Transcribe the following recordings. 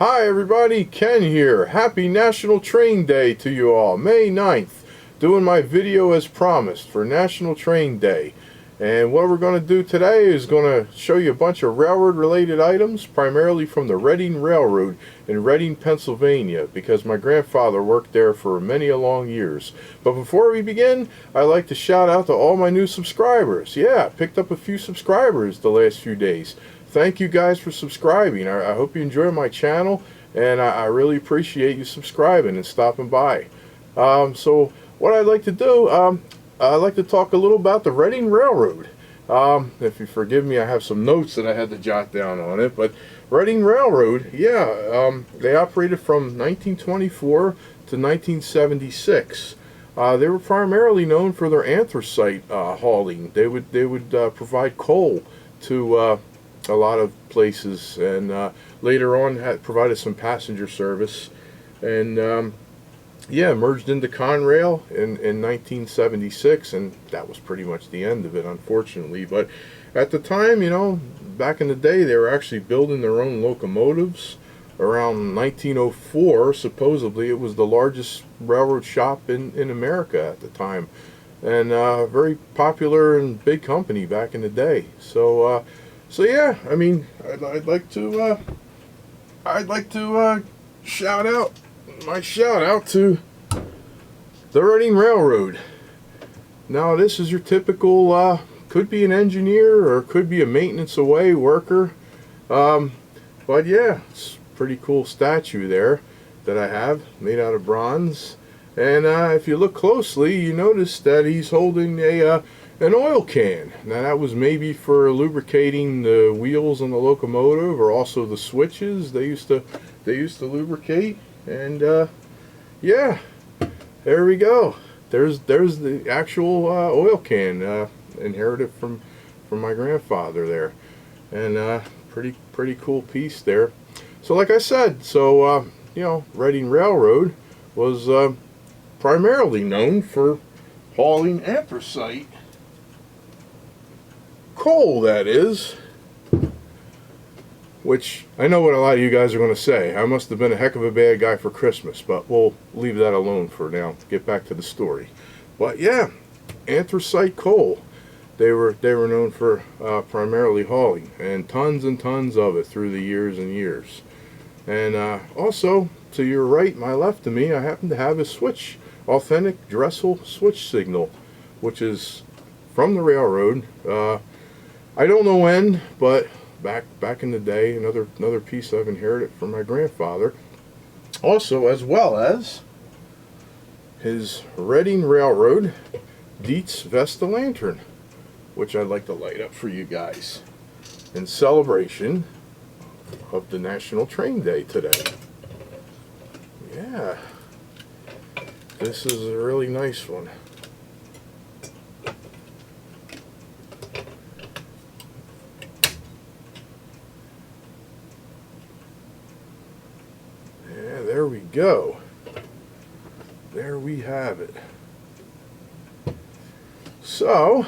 Hi everybody, Ken here. Happy National Train Day to you all. May 9th, doing my video as promised for National Train Day. And what we're going to do today is going to show you a bunch of railroad related items, primarily from the Reading Railroad in Reading, Pennsylvania, because my grandfather worked there for many a long years. But before we begin, I'd like to shout out to all my new subscribers. Yeah, I picked up a few subscribers the last few days. Thank you guys for subscribing. I hope you enjoy my channel, and I really appreciate you subscribing and stopping by. So what I'd like to do, I'd like to talk a little about the Reading Railroad. If you forgive me, I have some notes that I had to jot down on it. But Reading Railroad, yeah, they operated from 1924 to 1976. They were primarily known for their anthracite hauling. They would provide coal to a lot of places, and later on had provided some passenger service, and yeah, merged into Conrail in 1976, and that was pretty much the end of it, unfortunately. But at the time, you know, back in the day, they were actually building their own locomotives. Around 1904, supposedly, it was the largest railroad shop in America at the time, and very popular and big company back in the day. So yeah, I mean, I'd like to shout out to the Reading Railroad. Now, this is your typical, could be an engineer or could be a maintenance away worker, but yeah, it's a pretty cool statue there that I have, made out of bronze. And if you look closely, you notice that he's holding an oil can. Now, that was maybe for lubricating the wheels on the locomotive, or also the switches they used to lubricate. And yeah, there we go. There's the actual oil can, inherited from my grandfather there, and pretty cool piece there. So like I said, so you know, Reading Railroad was primarily known for hauling anthracite coal, that is, which I know what a lot of you guys are going to say. I must have been a heck of a bad guy for Christmas, but we'll leave that alone for now. Get back to the story. But yeah, anthracite coal. They were known for primarily hauling, and tons of it through the years and years. And also, to your right, my left of me, I happen to have a switch, authentic Dressel switch signal, which is from the railroad. I don't know when, but back in the day, another piece I've inherited from my grandfather. Also, as well as his Reading Railroad Dietz Vesta lantern, which I'd like to light up for you guys in celebration of the National Train Day today. Yeah, this is a really nice one. There we go. There we have it. So,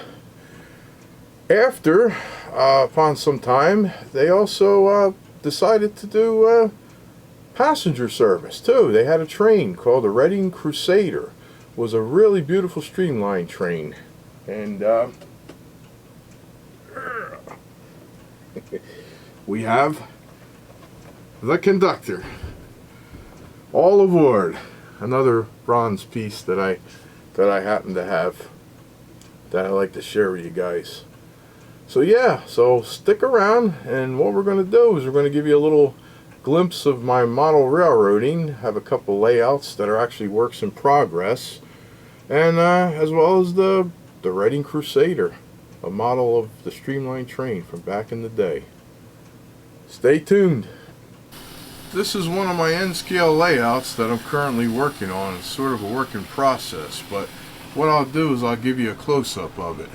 after, upon some time, they also decided to do passenger service too. They had a train called the Reading Crusader. It was a really beautiful streamlined train. And we have the conductor. All aboard. Another bronze piece that I happen to have that I like to share with you guys. So yeah, so stick around, and what we're going to do is we're going to give you a little glimpse of my model railroading. Have a couple layouts that are actually works in progress, and as well as the Reading Crusader, a model of the streamlined train from back in the day. Stay tuned. This is one of my N-scale layouts that I'm currently working on. It's sort of a work in process, but what I'll do is I'll give you a close-up of it.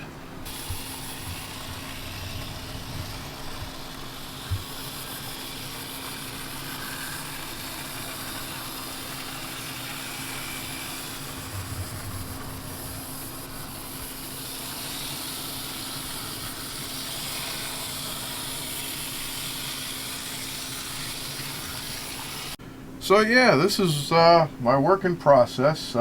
So yeah, this is my working process.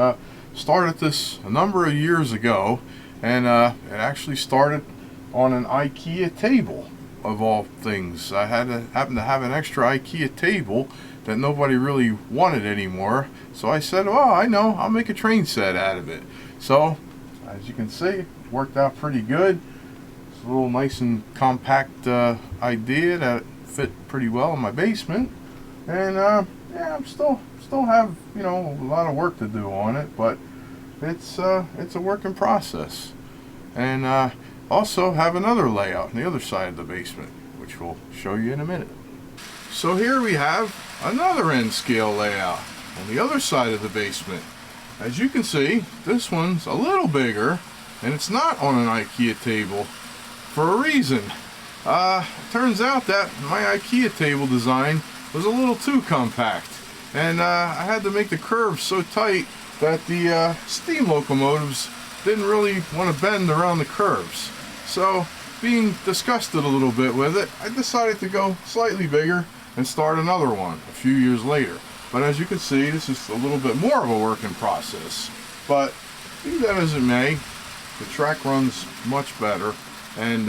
Started this a number of years ago, and it actually started on an IKEA table of all things. I happened to have an extra IKEA table that nobody really wanted anymore, so I said, oh, I know, I'll make a train set out of it. So as you can see, it worked out pretty good. It's a little nice and compact idea that fit pretty well in my basement, and yeah, I'm still have, you know, a lot of work to do on it, but it's a working process. And also have another layout on the other side of the basement, which we'll show you in a minute. So here we have another N scale layout on the other side of the basement. As you can see, this one's a little bigger, and it's not on an IKEA table for a reason. Turns out that my IKEA table design was a little too compact, and I had to make the curves so tight that the steam locomotives didn't really want to bend around the curves. So, being disgusted a little bit with it, I decided to go slightly bigger and start another one a few years later. But as you can see, this is a little bit more of a working process. But be that as it may, the track runs much better, and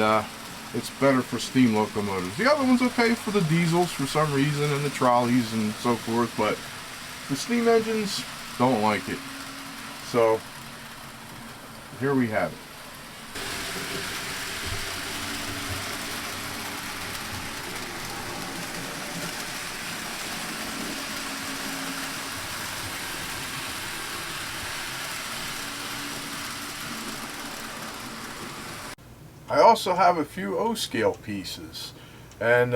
it's better for steam locomotives. The other one's okay for the diesels for some reason, and the trolleys and so forth, but the steam engines don't like it. So here we have it. I also have a few O-scale pieces, and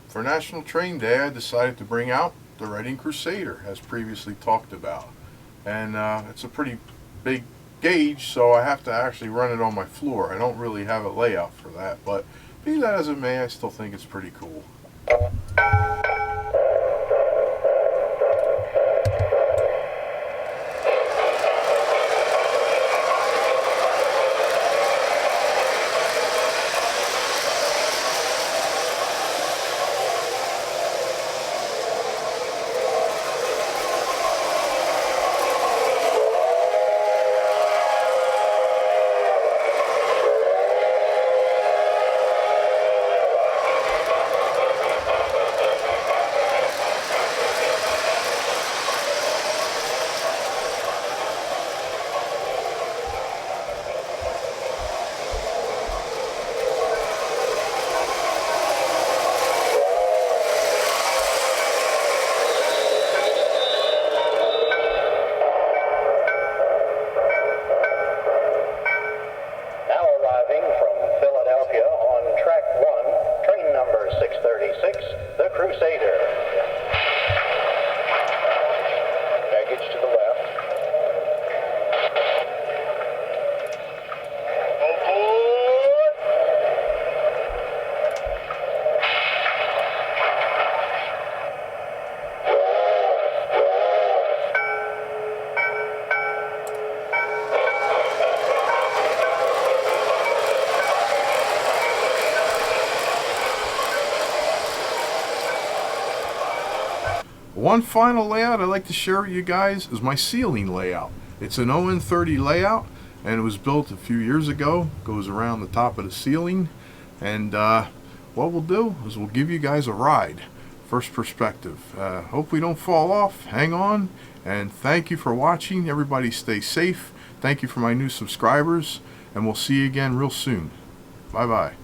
for National Train Day I decided to bring out the Reading Crusader, as previously talked about. And it's a pretty big gauge, so I have to actually run it on my floor. I don't really have a layout for that, but be that as it may, I still think it's pretty cool. One final layout I'd like to share with you guys is my ceiling layout. It's an ON30 layout, and it was built a few years ago. Goes around the top of the ceiling, and what we'll do is we'll give you guys a ride, first perspective. Hope we don't fall off. Hang on, and thank you for watching. Everybody stay safe. Thank you for my new subscribers, and we'll see you again real soon. Bye bye.